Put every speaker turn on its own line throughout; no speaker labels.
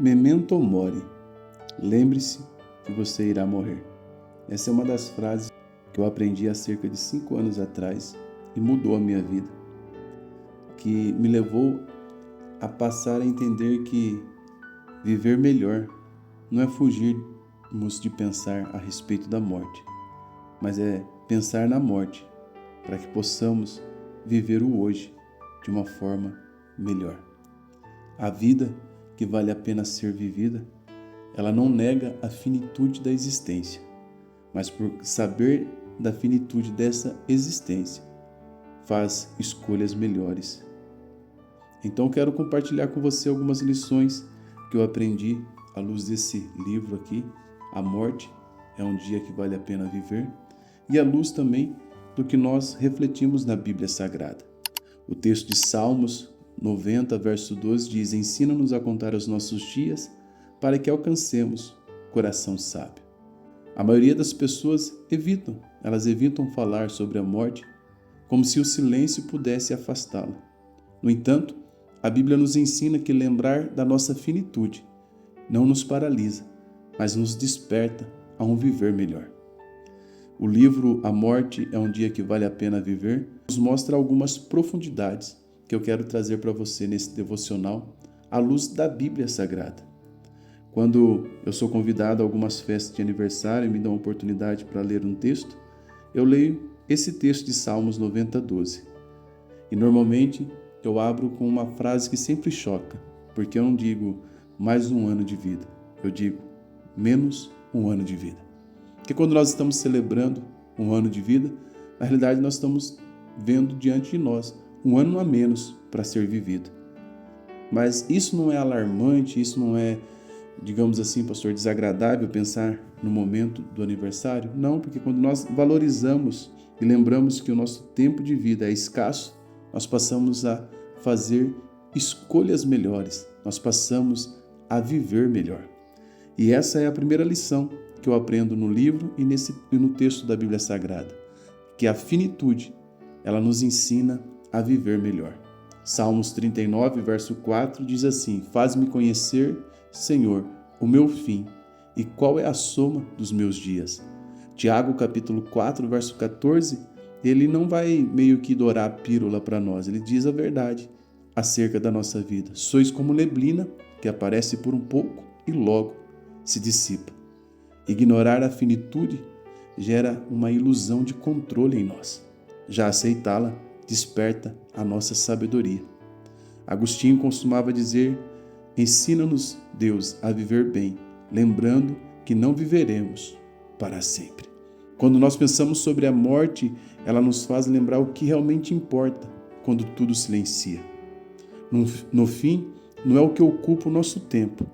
Memento mori. Lembre-se que você irá morrer. Essa é uma das frases que eu aprendi há cerca de 5 anos atrás e mudou a minha vida, que me levou a passar a entender que viver melhor não é fugirmos de pensar a respeito da morte, mas é pensar na morte para que possamos viver o hoje de uma forma melhor. A vida que vale a pena ser vivida, ela não nega a finitude da existência, mas por saber da finitude dessa existência, faz escolhas melhores. Então eu quero compartilhar com você algumas lições que eu aprendi à luz desse livro aqui, A Morte é um Dia que Vale a Pena Viver, e à luz também do que nós refletimos na Bíblia Sagrada. O texto de Salmos 90, verso 12 diz: ensina-nos a contar os nossos dias para que alcancemos coração sábio. A maioria das pessoas elas evitam falar sobre a morte como se o silêncio pudesse afastá-la. No entanto, a Bíblia nos ensina que lembrar da nossa finitude não nos paralisa, mas nos desperta a um viver melhor. O livro A Morte é um Dia que Vale a Pena Viver nos mostra algumas profundidades que eu quero trazer para você nesse devocional à luz da Bíblia Sagrada. Quando eu sou convidado a algumas festas de aniversário e me dão a oportunidade para ler um texto, eu leio esse texto de Salmos 90, 12. E normalmente eu abro com uma frase que sempre choca, porque eu não digo mais um ano de vida, eu digo menos um ano de vida. Porque quando nós estamos celebrando um ano de vida, na realidade nós estamos vendo diante de nós um ano a menos para ser vivido. Mas isso não é alarmante, isso não é, digamos assim, pastor, desagradável pensar no momento do aniversário? Não, porque quando nós valorizamos e lembramos que o nosso tempo de vida é escasso, nós passamos a fazer escolhas melhores, nós passamos a viver melhor. E essa é a primeira lição que eu aprendo no livro e no texto da Bíblia Sagrada, que a finitude, ela nos ensina a viver melhor. Salmos 39, verso 4 diz assim: faz-me conhecer, Senhor, o meu fim e qual é a soma dos meus dias. Tiago, capítulo 4, verso 14, ele não vai meio que dourar a pílula para nós, ele diz a verdade acerca da nossa vida. Sois como neblina que aparece por um pouco e logo se dissipa. Ignorar a finitude gera uma ilusão de controle em nós. Já aceitá-la desperta a nossa sabedoria. Agostinho costumava dizer: ensina-nos, Deus, a viver bem, lembrando que não viveremos para sempre. Quando nós pensamos sobre a morte, ela nos faz lembrar o que realmente importa quando tudo silencia. No fim, não é o que ocupa o nosso tempo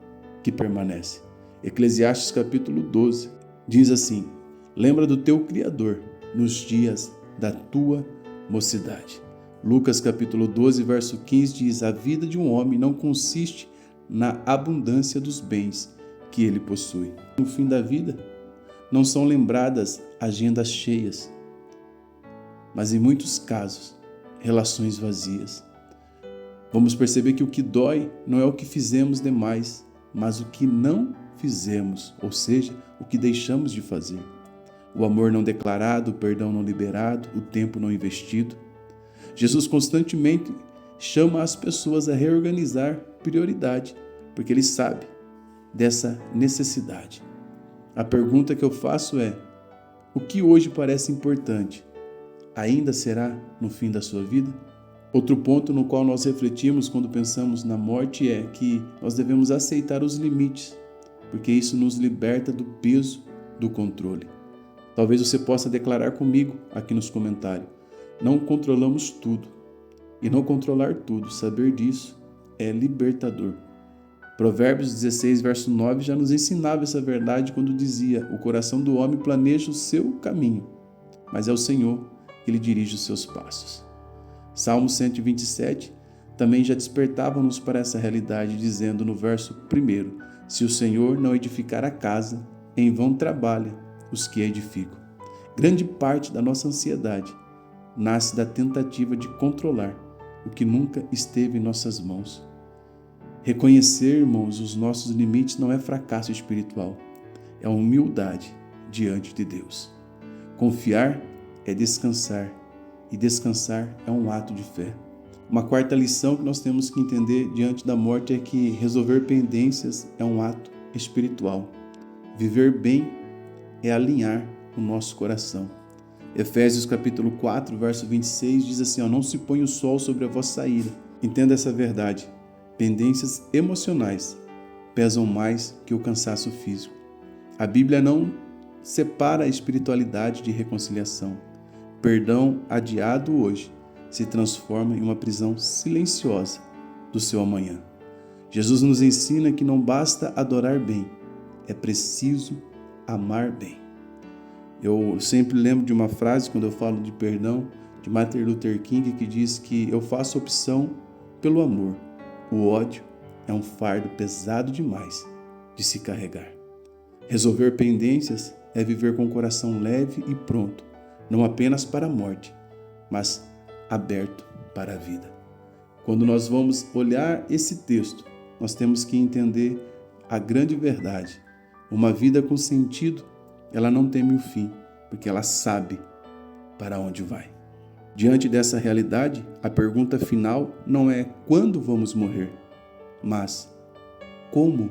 que permanece. Eclesiastes capítulo 12 diz assim: lembra do teu Criador nos dias da tua mocidade. Lucas capítulo 12, verso 15 diz: a vida de um homem não consiste na abundância dos bens que ele possui. No fim da vida, não são lembradas agendas cheias, mas em muitos casos, relações vazias. Vamos perceber que o que dói não é o que fizemos demais, mas o que não fizemos, ou seja, o que deixamos de fazer. O amor não declarado, o perdão não liberado, o tempo não investido. Jesus constantemente chama as pessoas a reorganizar prioridade, porque Ele sabe dessa necessidade. A pergunta que eu faço é: o que hoje parece importante, ainda será no fim da sua vida? Outro ponto no qual nós refletimos quando pensamos na morte é que nós devemos aceitar os limites, porque isso nos liberta do peso do controle. Talvez você possa declarar comigo aqui nos comentários: não controlamos tudo. E não controlar tudo, saber disso, é libertador. Provérbios 16, verso 9 já nos ensinava essa verdade quando dizia: o coração do homem planeja o seu caminho, mas é o Senhor que lhe dirige os seus passos. Salmo 127 também já despertava-nos para essa realidade, dizendo no verso 1: se o Senhor não edificar a casa, em vão trabalha os que a edificam. Grande parte da nossa ansiedade nasce da tentativa de controlar o que nunca esteve em nossas mãos. Reconhecer, irmãos, os nossos limites não é fracasso espiritual, é humildade diante de Deus. Confiar é descansar, e descansar é um ato de fé. Uma quarta lição que nós temos que entender diante da morte é que resolver pendências é um ato espiritual. Viver bem é alinhar o nosso coração. Efésios capítulo 4, verso 26 diz assim, não se põe o sol sobre a vossa ira. Entenda essa verdade. Pendências emocionais pesam mais que o cansaço físico. A Bíblia não separa a espiritualidade de reconciliação. Perdão adiado hoje se transforma em uma prisão silenciosa do seu amanhã. Jesus nos ensina que não basta adorar bem, é preciso amar bem. Eu sempre lembro de uma frase, quando eu falo de perdão, de Martin Luther King, que diz que eu faço opção pelo amor. O ódio é um fardo pesado demais de se carregar. Resolver pendências é viver com o coração leve e pronto, não apenas para a morte, mas aberto para a vida. Quando nós vamos olhar esse texto, nós temos que entender a grande verdade. Uma vida com sentido, ela não teme o fim, porque ela sabe para onde vai. Diante dessa realidade, a pergunta final não é quando vamos morrer, mas como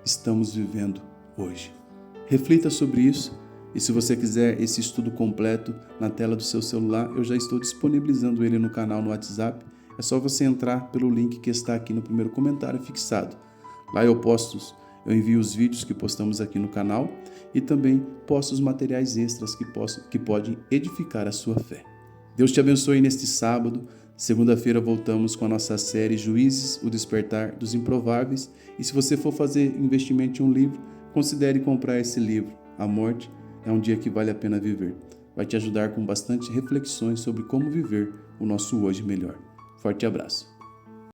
estamos vivendo hoje. Reflita sobre isso e se você quiser esse estudo completo na tela do seu celular, eu já estou disponibilizando ele no canal no WhatsApp. É só você entrar pelo link que está aqui no primeiro comentário fixado. Lá eu envio os vídeos que postamos aqui no canal e também posto os materiais extras que podem edificar a sua fé. Deus te abençoe neste sábado. Segunda-feira voltamos com a nossa série Juízes, o Despertar dos Improváveis. E se você for fazer investimento em um livro, considere comprar esse livro. A morte é um dia que vale a pena viver. Vai te ajudar com bastante reflexões sobre como viver o nosso hoje melhor. Forte abraço.